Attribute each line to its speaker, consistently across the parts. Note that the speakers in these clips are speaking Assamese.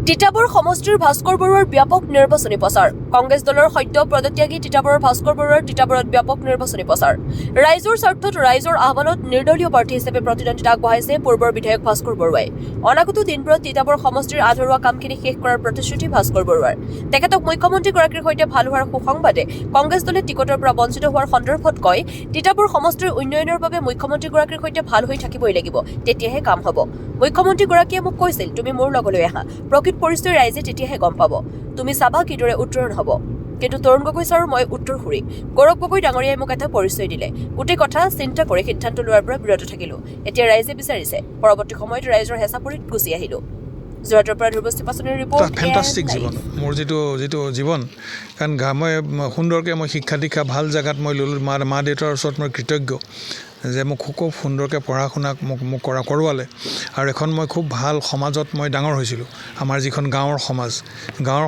Speaker 1: তিতাবৰ সমষ্টিৰ ভাস্কৰ বৰুৱাৰ ব্যাপক নিৰ্বাচনী প্ৰচাৰ কংগ্ৰেছ দলৰ সত্য পদত্যাগী তিতাবৰৰ ভাস্কৰ বৰুৱাৰ তিতাবৰত ব্যাপক নিৰ্বাচনী প্ৰচাৰ ৰাইজৰ স্বাৰ্থত ৰাইজৰ আহ্বানত নিৰ্দলীয় প্ৰাৰ্থী হিচাপে প্ৰতিদ্বন্দ্বিতা আগবঢ়াইছে পূৰ্বৰ বিধায়ক ভাস্কৰ বৰুৱাই অনাগত দিনবোৰত তিতাবৰ সমষ্টিৰ আধৰুৱা কামখিনি শেষ কৰাৰ প্ৰতিশ্ৰুতি ভাস্কৰ বৰুৱাৰ তেখেতক মুখ্যমন্ত্ৰীগৰাকীৰ সৈতে ভাল হোৱাৰ সুসংবাদে কংগ্ৰেছ দলে টিকটৰ পৰা বঞ্চিত হোৱাৰ সন্দৰ্ভত কয় তিতাবৰ সমষ্টিৰ উন্নয়নৰ বাবে মুখ্যমন্ত্ৰীগৰাকীৰ সৈতে ভাল হৈ থাকিবই লাগিব তেতিয়াহে কাম হ'ব মুখ্যমন্ত্ৰীগৰাকীয়ে মোক কৈছিল তুমি মোৰ লগলৈ আহা প্ৰকৃত পৰিস্থিতি ৰাইজে তেতিয়াহে গম পাব তুমি চাবা কিদৰে উত্তৰণ হ'ব কিন্তু তৰুণ গগৈ ছাৰৰ মই উত্তৰসূৰী গৌৰৱ গগৈ ডাঙৰীয়াই মোক এটা পৰিচয় দিলে গোটেই কথা চিন্তা কৰি সিদ্ধান্ত লোৱাৰ পৰা বিৰত থাকিলো এতিয়া ৰাইজে বিচাৰিছে পৰৱৰ্তী সময়ত ৰাইজৰ হেঁচাপৰিত গুচি আহিলো যোৰহাটৰ পৰা ধ্ৰুৱস্থি পাচনিৰ ৰিপৰ্ট
Speaker 2: ফেণ্টাষ্টিক জীৱন মোৰ যিটো জীৱন কাৰণ মই সুন্দৰকৈ মই শিক্ষা দীক্ষা ভাল জেগাত মই ল'লোঁ মা দেউতাৰ ওচৰত মই কৃতজ্ঞ যে মোক খুব সুন্দৰকৈ পঢ়া শুনা মোক কৰোৱালে আৰু এখন মই খুব ভাল সমাজত মই ডাঙৰ হৈছিলোঁ আমাৰ যিখন গাঁৱৰ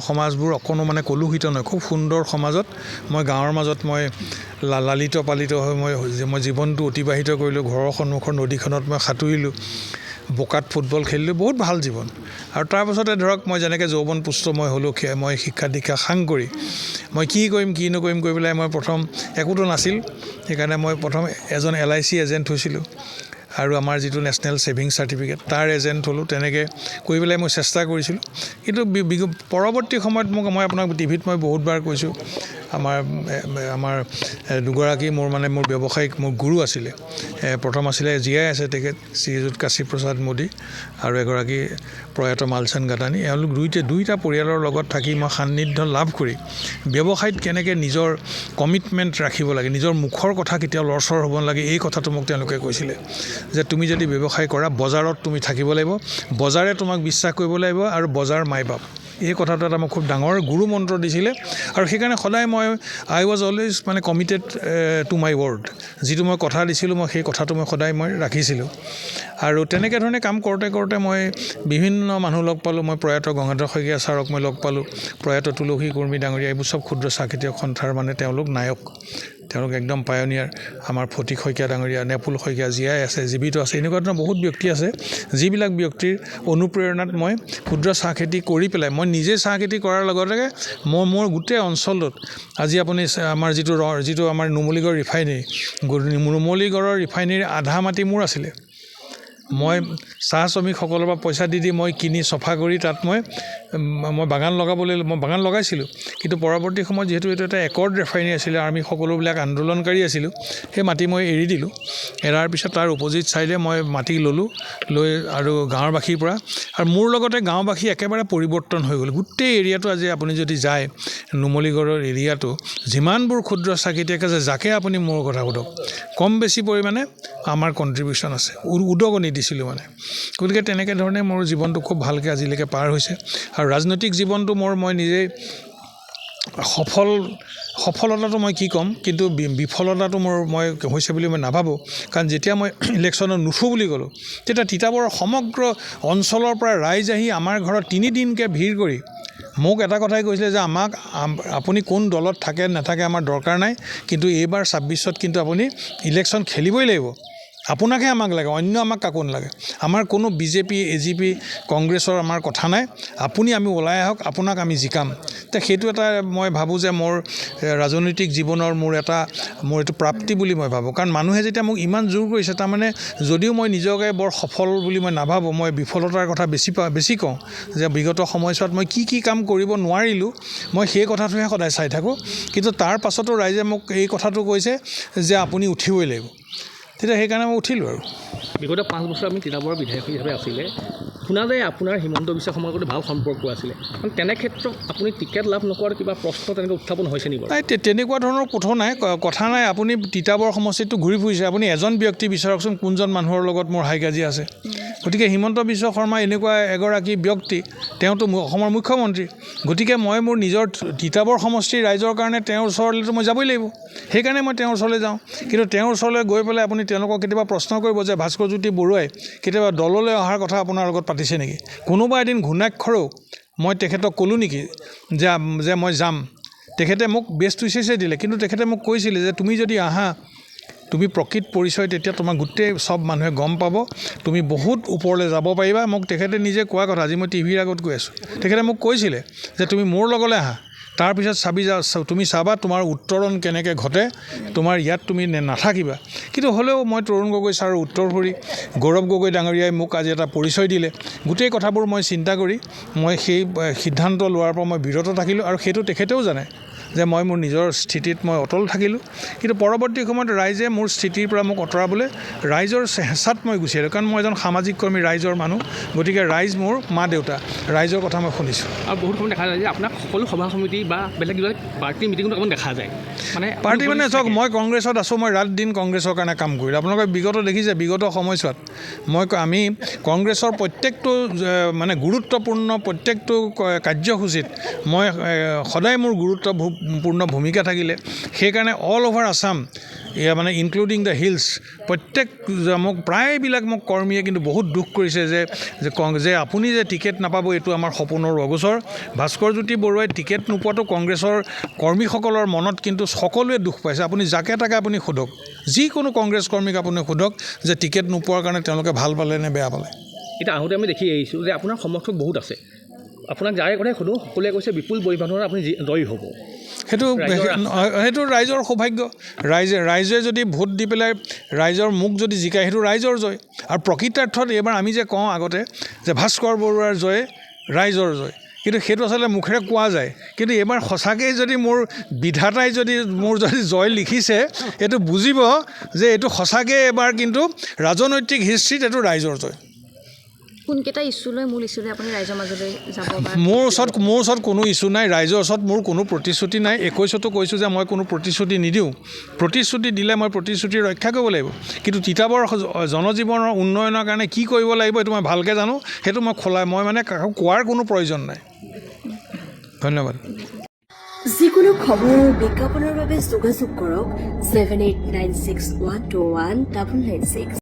Speaker 2: সমাজবোৰ অকণো মানে কলুষিত নহয় খুব সুন্দৰ সমাজত মই গাঁৱৰ মাজত মই লালিত পালিত হৈ মই জীৱনটো অতিবাহিত কৰিলোঁ ঘৰৰ সন্মুখৰ নদীখনত মই সাঁতুৰিলোঁ বোকাত ফুটবল খেলিলোঁ বহুত ভাল জীৱন আৰু তাৰপাছতে ধৰক মই যেনেকৈ যৌৱন পুষ্ট মই হ'লোঁ মই শিক্ষা দীক্ষা সাং কৰি মই কি কৰিম কি নকৰিম কৰি পেলাই মই প্ৰথম একোতো নাছিল সেইকাৰণে মই প্ৰথম এজন LIC এজেণ্ট হৈছিলোঁ আৰু আমাৰ যিটো নেশ্যনেল ছেভিং চাৰ্টিফিকেট তাৰ এজেণ্ট হ'লোঁ তেনেকৈ কৰি পেলাই মই চেষ্টা কৰিছিলোঁ কিন্তু পৰৱৰ্তী সময়ত মই আপোনাক টিভিত মই বহুতবাৰ কৈছোঁ আমাৰ দুগৰাকী মোৰ ব্যৱসায়িক মোৰ গুৰু আছিলে প্ৰথম আছিলে জীয়াই আছে তেখেত শ্ৰীযুত কাশী প্ৰসাদ মোদী আৰু এগৰাকী প্ৰয়াত মালচান গাতানী এওঁলোক দুইটা পৰিয়ালৰ লগত থাকি মই সান্নিধ্য লাভ কৰি ব্যৱসায়ত কেনেকৈ নিজৰ কমিটমেণ্ট ৰাখিব লাগে নিজৰ মুখৰ কথা কেতিয়াও লৰচৰ হ'ব নালাগে এই কথাটো মোক তেওঁলোকে কৈছিলে যে তুমি যদি ব্যৱসায় কৰা বজাৰত তুমি থাকিব লাগিব বজাৰে তোমাক বিশ্বাস কৰিব লাগিব আৰু বজাৰ মাই বাপ এই কথাটো এটা মোক খুব ডাঙৰ গুৰু মন্ত্ৰ দিছিলে আৰু সেইকাৰণে সদায় I was always committed to my word যিটো মই কথা দিছিলোঁ মই সেই কথাটো সদায় ৰাখিছিলোঁ আৰু তেনেকৈ ধৰণে কাম কৰোঁতে মই বিভিন্ন মানুহ লগ পালোঁ মই প্ৰয়াত গংগাধৰ শইকীয়া ছাৰক মই লগ পালোঁ প্ৰয়াত তুলসী কৰ্মী ডাঙৰীয়া এইবোৰ চব ক্ষুদ্ৰ চাহ খেতিয়ক সন্থাৰ তেওঁলোক নায়ক তেওঁলোক একদম পায়নিয়াৰ আমাৰ ফটিক শইকীয়া ডাঙৰীয়া নেপুল শইকীয়া জীয়াই আছে জীৱিত আছে এনেকুৱা ধৰণৰ বহুত ব্যক্তি আছে যিবিলাক ব্যক্তিৰ অনুপ্ৰেৰণাত মই ক্ষুদ্ৰ চাহ খেতি কৰি পেলাই মই নিজে চাহ খেতি কৰাৰ লগতে মোৰ গোটেই অঞ্চলত আজি আপুনি আমাৰ যিটো আমাৰ নুমলীগড় ৰিফাইনেৰীৰ আধা মাটি মোৰ আছিলে মই চাহ শ্ৰমিকসকলৰ পৰা পইচা দি মই কিনি চফা কৰি তাত মই বাগান বাগান লগাইছিলোঁ কিন্তু পৰৱৰ্তী সময়ত যিহেতু এইটো এটা একৰ্ড ৰিফাইনেৰী আছিলে আমি সকলোবিলাক আন্দোলনকাৰী আছিলোঁ সেই মাটি মই এৰি দিলোঁ এৰাৰ পিছত তাৰ অপজিট ছাইডে মই মাটি ল'লোঁ লৈ আৰু গাঁৱৰবাসীৰ পৰা আৰু মোৰ লগতে গাঁওবাসী একেবাৰে পৰিৱৰ্তন হৈ গ'ল গোটেই এৰিয়াটো আজি আপুনি যদি যায় নুমলীগড়ৰ এৰিয়াটো যিমানবোৰ ক্ষুদ্ৰ চাহ খেতিয়ক আছে যাকে আপুনি মোৰ কথা সোধক কম বেছি পৰিমাণে আমাৰ কণ্ট্ৰিবিউশ্যন আছে উদগনি দিছিলোঁ গতিকে তেনেকৈ ধৰণে মোৰ জীৱনটো খুব ভালকৈ আজিলৈকে পাৰ হৈছে আৰু ৰাজনৈতিক জীৱনটো মই নিজেই সফলতাটো মই কি ক'ম কিন্তু বিফলতাটো মই হৈছে বুলি মই নাভাবোঁ কাৰণ যেতিয়া মই ইলেকশ্যনত নুঠোঁ বুলি ক'লোঁ তেতিয়া তিতাবৰৰ সমগ্ৰ অঞ্চলৰ পৰা ৰাইজ আহি আমাৰ ঘৰত 3 দিনকৈ ভিৰ কৰি মোক এটা কথাই কৈছিলে যে আপুনি কোন দলত থাকে নাথাকে আমাৰ দৰকাৰ নাই কিন্তু এইবাৰ 26ত কিন্তু আপুনি ইলেকশ্যন খেলিবই লাগিব আপোনাকহে আমাক লাগে অন্য আমাক কাকো নালাগে আমাৰ কোনো বিজেপি AGP কংগ্ৰেছৰ আমাৰ কথা নাই আমি ওলাই আহক আপোনাক আমি জিকাম সেইটো এটা মই ভাবোঁ যে মোৰ ৰাজনৈতিক জীৱনৰ মোৰ এইটো প্ৰাপ্তি বুলি মই ভাবোঁ কাৰণ মানুহে যেতিয়া মোক ইমান জোৰ কৰিছে তাৰমানে যদিও মই নিজকে বৰ সফল বুলি মই নাভাবোঁ মই বিফলতাৰ কথা বেছি কওঁ যে বিগত সময়ছোৱাত মই কি কাম কৰিব নোৱাৰিলোঁ মই সেই কথাটোহে সদায় চাই থাকোঁ কিন্তু তাৰ পাছতো ৰাইজে মোক এই কথাটো কৈছে যে আপুনি উঠিবই লাগিব তেতিয়া সেইকাৰণে মই উঠিলোঁ আৰু
Speaker 3: বিগত 5 বছৰ আমি তিতাবৰৰ বিধায়ক হিচাপে আছিলে শুনা যায় আপোনাৰ হিমন্ত বিশ্ব শৰ্মাৰ লগত ভাল সম্পৰ্ক আছিলে তেনে ক্ষেত্ৰত আপুনি টিকেট লাভ নকৰাৰ কিবা প্ৰশ্ন তেনেকৈ উত্থাপন হৈছে নেকি
Speaker 2: নাই তেনেকুৱা ধৰণৰ কথা নাই আপুনি তিতাবৰ সমষ্টিটো ঘূৰি ফুৰিছে আপুনি এজন ব্যক্তি বিচাৰকচোন কোনজন মানুহৰ লগত মোৰ হাই কাজিয়া আছে গতিকে হিমন্ত বিশ্ব শৰ্মা এনেকুৱা এগৰাকী ব্যক্তি তেওঁতো অসমৰ মুখ্যমন্ত্ৰী গতিকে মই মোৰ নিজৰ তিতাবৰ সমষ্টিৰ ৰাইজৰ কাৰণে তেওঁৰ ওচৰলৈতো মই যাবই লাগিব সেইকাৰণে মই তেওঁৰ ওচৰলৈ যাওঁ কিন্তু তেওঁৰ ওচৰলৈ গৈ পেলাই আপুনি তেওঁলোকক কেতিয়াবা প্ৰশ্ন কৰিব যে ভাস্কৰজ্যোতি বৰুৱাই কেতিয়াবা দললৈ অহাৰ কথা আপোনাৰ লগত পাতিছে নেকি কোনোবা এদিন ঘূণাক্ষৰেও মই তেখেতক ক'লোঁ নেকি যে মই যাম তেখেতে মোক বেষ্ট উইচেছে দিলে কিন্তু তেখেতে মোক কৈছিলে যে তুমি যদি আহা তুমি প্ৰকৃত পৰিচয় তেতিয়া তোমাৰ গোটেই সব মানুহে গম পাব তুমি বহুত ওপৰলৈ যাব পাৰিবা মোক তেখেতে নিজে কোৱা কথা আজি মই টিভিৰ আগত কৈ আছোঁ তেখেতে মোক কৈছিলে যে তুমি মোৰ লগলৈ আহা তাৰপিছত তুমি চাবা তোমাৰ উত্তৰণ কেনেকৈ ঘটে তোমাৰ ইয়াত তুমি নাথাকিবা কিন্তু হ'লেও মই তৰুণ গগৈ ছাৰৰ উত্তৰসূৰী গৌৰৱ গগৈ ডাঙৰীয়াই মোক আজি এটা পৰিচয় দিলে গোটেই কথাবোৰ মই চিন্তা কৰি মই সেই সিদ্ধান্ত লোৱাৰ পৰা মই বিৰত থাকিলোঁ আৰু সেইটো তেখেতেও জানে যে মই মোৰ নিজৰ স্থিতিত মই অটল থাকিলোঁ কিন্তু পৰৱৰ্তী সময়ত ৰাইজে মোৰ স্থিতিৰ পৰা মোক আঁতৰাবলৈ ৰাইজৰ হেঁচাত মই গুচি আহিলোঁ কাৰণ মই এজন সামাজিক কৰ্মী ৰাইজৰ মানুহ গতিকে ৰাইজ মোৰ মা দেউতা ৰাইজৰ কথা মই শুনিছোঁ
Speaker 3: আৰু বহুত সময় দেখা যায় যে আপোনাক সকলো সভা সমিতি বা বেলেগ কিবা পাৰ্টি মিটিঙত অকণমান দেখা যায়
Speaker 2: পাৰ্টি মানে চাওক মই কংগ্ৰেছত আছোঁ মই ৰাত দিন কংগ্ৰেছৰ কাৰণে কাম কৰিলোঁ আপোনালোকে বিগত দেখিছে বিগত সময়ছোৱাত আমি কংগ্ৰেছৰ প্ৰত্যেকটো মানে গুৰুত্বপূৰ্ণ প্ৰত্যেকটো কাৰ্যসূচীত মই সদায় মোৰ গুৰুত্বপূৰ্ণ ভূমিকা থাকিলে সেইকাৰণে অল অভাৰ আছাম এয়া মানে ইনক্লুডিং দ্য হিলছ প্ৰত্যেক মোক প্ৰায়বিলাক মোক কৰ্মীয়ে কিন্তু বহুত দুখ কৰিছে যে আপুনি যে টিকেট নাপাব এইটো আমাৰ সপোনৰ অগোচৰ ভাস্কৰজ্যোতি বৰুৱাই টিকেট নোপোৱাটো কংগ্ৰেছৰ কৰ্মীসকলৰ মনত কিন্তু সকলোৱে দুখ পাইছে আপুনি যাকে তাকে আপুনি সোধক যিকোনো কংগ্ৰেছ কৰ্মীক আপুনি সোধক যে টিকেট নোপোৱাৰ কাৰণে তেওঁলোকে ভাল পালে নে বেয়া পালে
Speaker 3: এতিয়া আহোঁতে আমি দেখি আহিছোঁ যে আপোনাৰ সমৰ্থক বহুত আছে আপোনাক যাৰে কথাই সোধোঁ সকলোৱে কৈছে বিপুল পৰিমাণৰ আপুনি জয়ী হ'ব
Speaker 2: সেইটো ৰাইজৰ সৌভাগ্য ৰাইজে যদি ভোট দি পেলাই ৰাইজৰ মুখ যদি জিকায় সেইটো ৰাইজৰ জয় আৰু প্ৰকৃতাৰ্থত এইবাৰ আমি যে কওঁ আগতে যে ভাস্কৰ বৰুৱাৰ জয় ৰাইজৰ জয় কিন্তু সেইটো আচলতে মুখেৰে কোৱা যায় কিন্তু এইবাৰ সঁচাকৈয়ে যদি মোৰ বিধাতাই যদি জয় লিখিছে এইটো বুজিব যে এইটো সঁচাকৈ এইবাৰ কিন্তু ৰাজনৈতিক হিষ্ট্ৰীত এইটো ৰাইজৰ জয়
Speaker 4: কোনকেইটা ইছ্যু লৈ মূল ইছ্যু লৈ আপুনি ৰাইজৰ মাজলৈ যাব
Speaker 2: মোৰ ওচৰত কোনো ইছ্যু নাই ৰাইজৰ ওচৰত মোৰ কোনো প্ৰতিশ্ৰুতি নাই 21তো কৈছোঁ যে মই কোনো প্ৰতিশ্ৰুতি নিদিওঁ প্ৰতিশ্ৰুতি দিলে মই প্ৰতিশ্ৰুতি ৰক্ষা কৰিব লাগিব কিন্তু তিতাবৰ জনজীৱনৰ উন্নয়নৰ কাৰণে কি কৰিব লাগিব এইটো মই ভালকৈ জানো সেইটো মই মানে কোৱাৰ কোনো প্ৰয়োজন নাই ধন্যবাদ
Speaker 5: যিকোনো খবৰৰ বিজ্ঞাপনৰ বাবে যোগাযোগ কৰক 7896121996